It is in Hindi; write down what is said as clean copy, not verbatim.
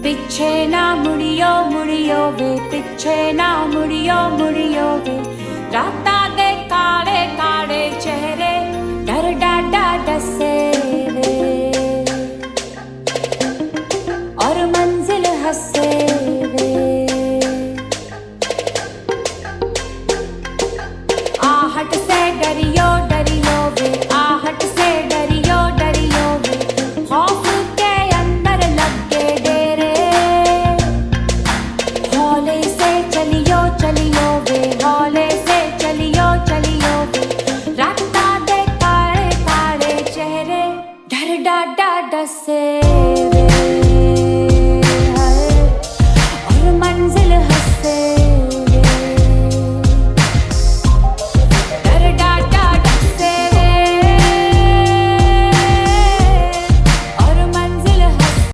पिछे ना मुड़ियो मुड़ियो वे, पिछे ना मुड़ियो मुड़ियो वे। राता दे काले काले चेहरे डर डाडा डसे वे, और मंजिल हसे वे।